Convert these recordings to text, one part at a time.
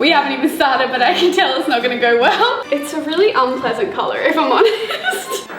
We haven't even started, but I can tell it's not gonna go well. It's a really unpleasant color, if I'm honest.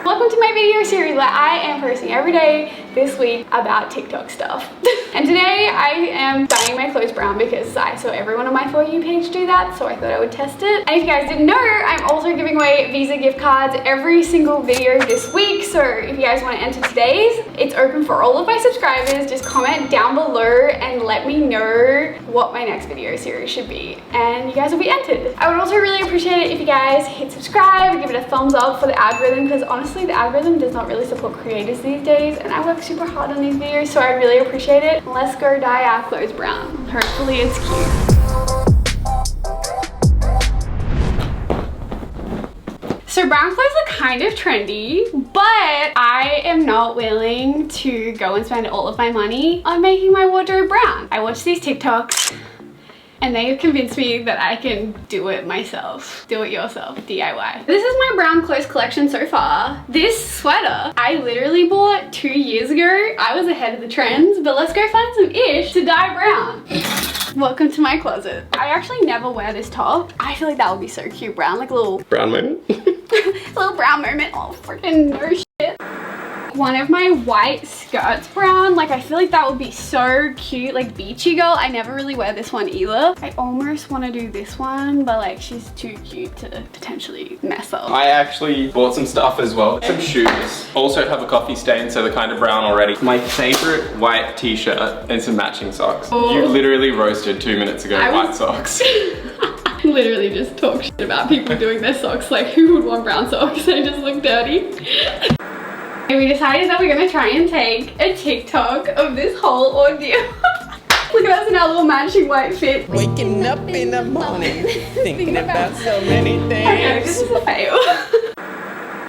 Welcome to my video series where I am posting every day this week about TikTok stuff. And today I am dyeing my clothes brown because I saw everyone on my For You page do that, so I thought I would test it. And if you guys didn't know, I'm also giving away Visa gift cards every single video this week. So if you guys want to enter today's, it's open for all of my subscribers. Just comment down below and let me know what my next video series should be, and you guys will be entered. I would also really appreciate it if you guys hit subscribe, give it a thumbs up for the algorithm, because honestly the algorithm does not really support creators these days, and I work super hard on these videos, so I really appreciate it. Let's go dye our clothes brown. Hopefully it's cute. So brown clothes are kind of trendy, but I am not willing to go and spend all of my money on making my wardrobe brown. I watch these TikToks and they have convinced me that I can do it myself. Do it yourself, DIY. This is my brown clothes collection so far. This sweater, I literally bought 2 years ago. I was ahead of the trends, but let's go find some ish to dye brown. Welcome to my closet. I actually never wear this top. I feel like that would be so cute, brown, like a little brown moment. little brown moment. Oh, freaking no shit. One of my white skirts brown, like I feel like that would be so cute, like beachy girl. I never really wear this one either. I almost want to do this one, but like she's too cute to potentially mess up. I actually bought some stuff as well. Some shoes. Also have a coffee stain, so they're kind of brown already. My favorite white t-shirt and some matching socks. Oh. You literally roasted 2 minutes ago white socks. Literally just talk shit about people doing their socks, like who would want brown socks? They just look dirty. And we decided that we're gonna try and take a TikTok of this whole ordeal. Look at us in our little matching white fit. Waking up in the morning, thinking about so many things. Okay, this is a fail.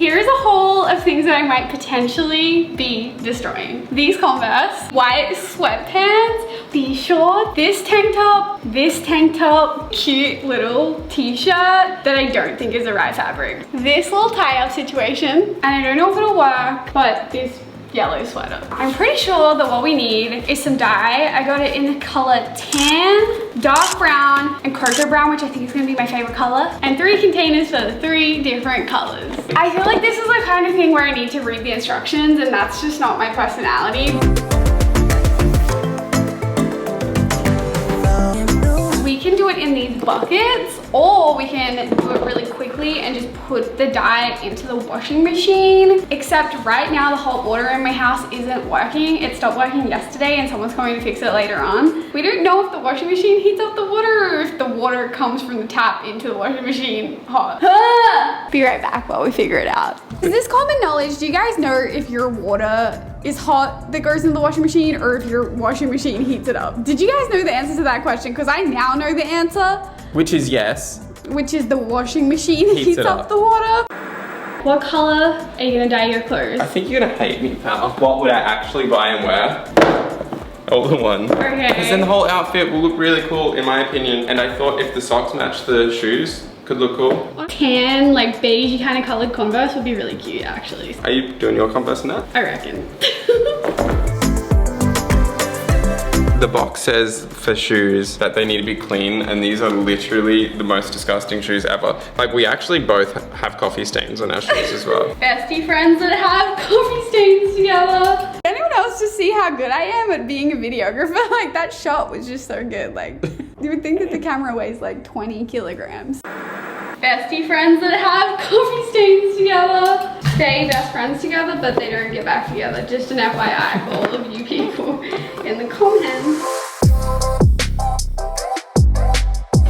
Here is a haul of things that I might potentially be destroying. These Converse, white sweatpants, these shorts, this tank top, cute little t-shirt that I don't think is the right fabric. This little tie-up situation, and I don't know if it'll work, but this yellow sweater. I'm pretty sure that what we need is some dye. I got it in the color tan, dark brown, and cocoa brown, which I think is gonna be my favorite color, and 3 containers for the 3 different colors. I feel like this is the kind of thing where I need to read the instructions, and that's just not my personality. We can do it in these buckets, or we can do it really quickly and just put the dye into the washing machine. Except right now the hot water in my house isn't working. It stopped working yesterday and someone's coming to fix it later on. We don't know if the washing machine heats up the water or if the water comes from the tap into the washing machine hot. Be right back while we figure it out. Is this common knowledge? Do you guys know if your water is hot that goes into the washing machine or if your washing machine heats it up? Did you guys know the answer to that question? Because I now know the answer. Which is yes. Which is the washing machine heats up the water. What color are you gonna dye your clothes? I think you're gonna hate me, pal. What would I actually buy and wear? Older one. Okay. Because then the whole outfit will look really cool, in my opinion. And I thought if the socks match the shoes, could look cool. Tan, like beige kind of colored Converse would be really cute, actually. Are you doing your Converse in that? I reckon. The box says for shoes that they need to be clean, and these are literally the most disgusting shoes ever. Like, we actually both have coffee stains on our shoes as well. Bestie friends that have coffee stains together. Anyone else just see how good I am at being a videographer? Like, that shot was just so good. Like, you would think that the camera weighs like 20 kilograms. Bestie friends that have coffee stains together. Stay best friends together, but they don't get back together. Just an FYI for all of you people in the comments.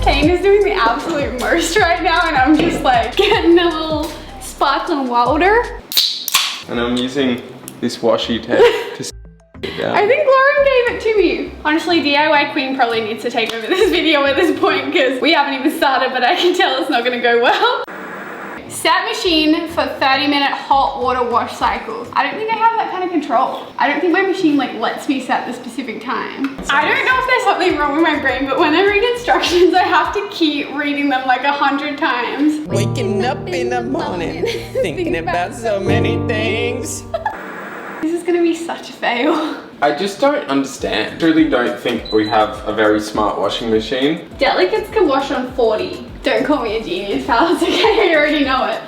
Kane is doing the absolute most right now, and I'm just like getting a little sparkling water. And I'm using this washi tape to it down. I think Lauren gave it to me. Honestly, DIY Queen probably needs to take over this video at this point because we haven't even started, but I can tell it's not gonna go well. Set machine for 30-minute hot water wash cycle. I don't think I have that kind of control. I don't think my machine like lets me set the specific time. I don't know if there's something wrong with my brain, but when I read instructions, I have to keep reading them like 100 times. Waking up in the morning, thinking about so many things. This is gonna be such a fail. I just don't understand. Truly don't think we have a very smart washing machine. Delicates can wash on 40. Don't call me a genius, pal. It's okay, I already know it.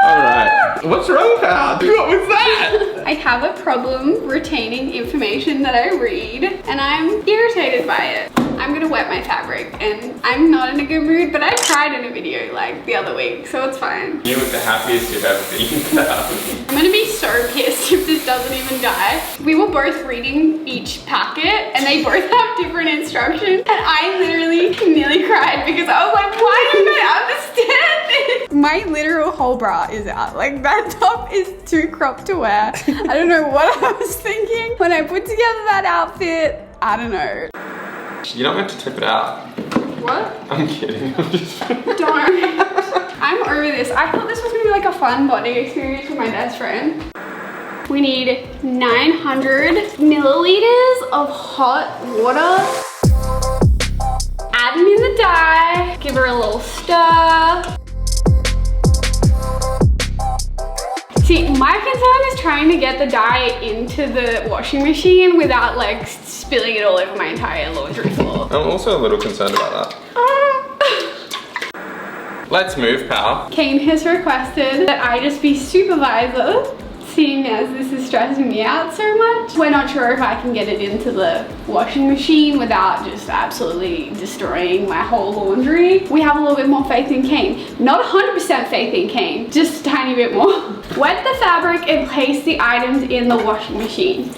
Alright. What's wrong, pal? What was that? I have a problem retaining information that I read, and I'm irritated by it. I'm gonna wet my fabric, and I'm not in a good mood, but I cried in a video like the other week, so it's fine. You look the happiest you've ever been, pal. I'm gonna be so pissed if this doesn't even dye. We were both reading each packet, and they both have different instructions, and I literally nearly cried because I was like, why don't I understand this? My literal whole bra is out. Like, that top is too cropped to wear. I don't know what I was thinking when I put together that outfit. I don't know. You're not meant to tip it out. What? I'm kidding. Don't. I'm over this. I thought this was gonna be like a fun bonding experience with my best friend. We need 900 milliliters of hot water. Add them in the dye. Give her a little stir. See, my concern is trying to get the dye into the washing machine without like spilling it all over my entire laundry floor. I'm also a little concerned about that. Let's move, pal. Kane has requested that I just be supervisor, seeing as this is stressing me out so much. We're not sure if I can get it into the washing machine without just absolutely destroying my whole laundry. We have a little bit more faith in Kane. Not 100% faith in Kane, just a tiny bit more. Wet the fabric and place the items in the washing machine.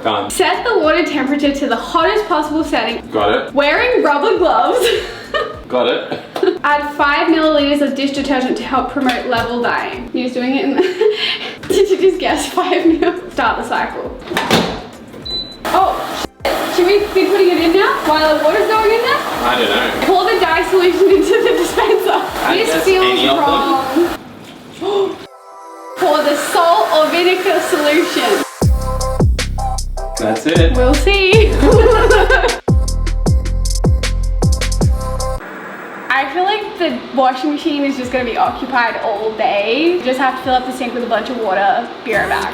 Done. Set the water temperature to the hottest possible setting. Got it. Wearing rubber gloves. Got it. Add 5 milliliters of dish detergent to help promote level dyeing. You're just doing it in the... Did you just guess 5 mil? Start the cycle. Oh, should we be putting it in now while the water's going in there? I don't know. Pour the dye solution into the dispenser. This feels wrong. Pour the salt or vinegar solution. That's it. We'll see. I feel like the washing machine is just gonna be occupied all day. You just have to fill up the sink with a bunch of water. Be right back.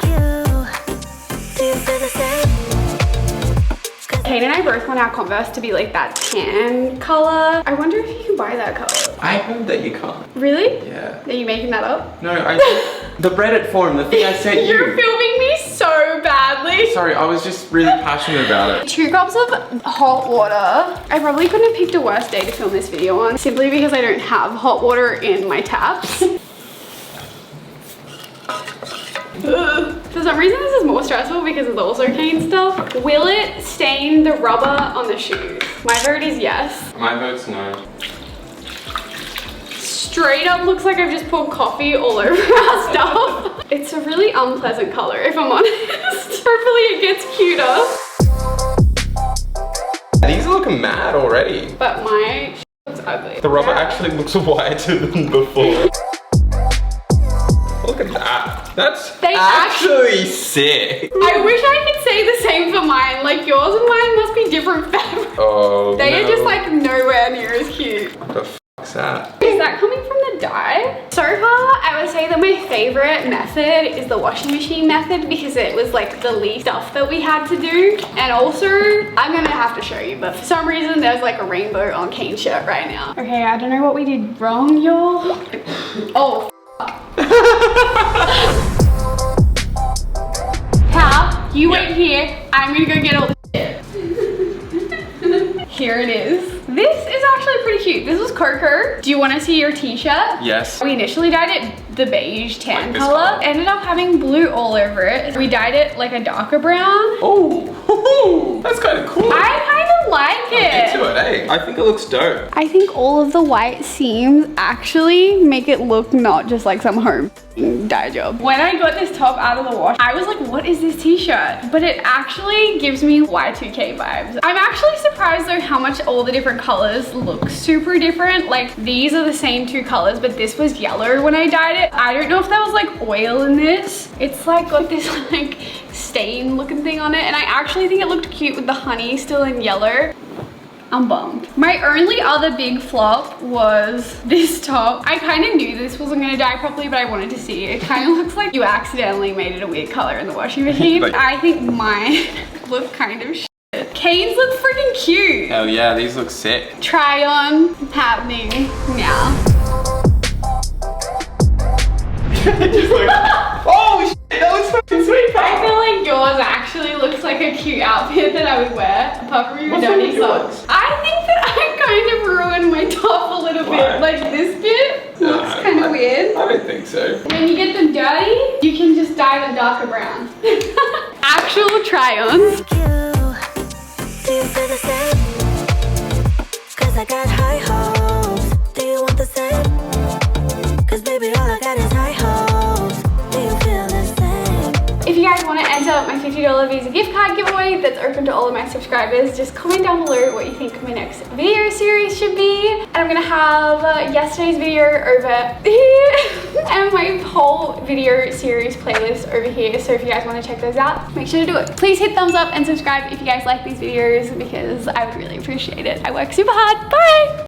Kate and I both want our Converse to be like that tan color. I wonder if you can buy that color. I heard that you can't. Really? Yeah. Are you making that up? No, the Reddit forum, the thing I sent you. You're filming me so badly. Sorry, I was just really passionate about it. 2 cups of hot water. I probably couldn't have picked a worse day to film this video on, simply because I don't have hot water in my taps. For some reason this is more stressful because it's also Kane stuff. Will it stain the rubber on the shoes? My vote is yes. My vote's no. Straight up looks like I've just poured coffee all over our stuff. It's a really unpleasant color if I'm honest. Hopefully it gets cuter. These are looking mad already. But my looks ugly. The rubber actually looks whiter than before. Look at that. That's actually sick. I wish I could say the same for mine. Like yours and mine must be different fabric. Oh, They are just like nowhere near as cute. What the fuck's that? Is that coming from the dye? So far, I would say that my favorite method is the washing machine method because it was like the least stuff that we had to do. And also, I'm gonna have to show you, but for some reason, there's like a rainbow on Kane's shirt right now. Okay, I don't know what we did wrong, y'all. Oh, Pal, you wait here. I'm gonna go get all the shit. Here it is. This is actually pretty cute. This was Coco. Do you want to see your t-shirt? Yes. We initially dyed it the beige tan Like this color. color. Ended up having blue all over it. We dyed it like a darker brown. Oh, that's kind of cool. I kind of like it. Into it, eh? I think it looks dope. I think all of the white seams actually make it look not just like some home dye job. When I got this top out of the wash, I was like, what is this t-shirt? But it actually gives me Y2K vibes. I'm actually surprised though how much all the different colors look super different. Like these are the same 2 colors, but this was yellow when I dyed it. I don't know if there was like oil in this. It's like got this like stain looking thing on it. And I actually think it looked cute with the honey still in yellow. I'm bummed. My only other big flop was this top. I kind of knew this wasn't gonna dye properly, but I wanted to see it. It kind of looks like you accidentally made it a weird color in the washing machine. I think mine look kind of shit. Kane's look freaking cute. Hell yeah, these look sick. Try on happening now. Just like, oh shit, that looks fucking sweet. I feel like yours actually looks like a cute outfit that I would wear, apart from your What's wrong dirty with yours? socks. I think that I kind of ruined my top a little Why? bit. Like this bit looks kind of weird. I don't think so. When you get them dirty, you can just dye them darker brown. Actual try-ons. Do you feel the same? Cause I got high hopes. Do you want the same? Cause baby all I got is high hopes. Do you feel the same? If you guys want to enter my $50 Visa gift card giveaway that's open to all of my subscribers, just comment down below what you think my next video series should be. And I'm gonna have yesterday's video over here and my whole video series playlist over here. So if you guys want to check those out, make sure to do it. Please hit thumbs up and subscribe if you guys like these videos because I would really appreciate it. I work super hard. Bye!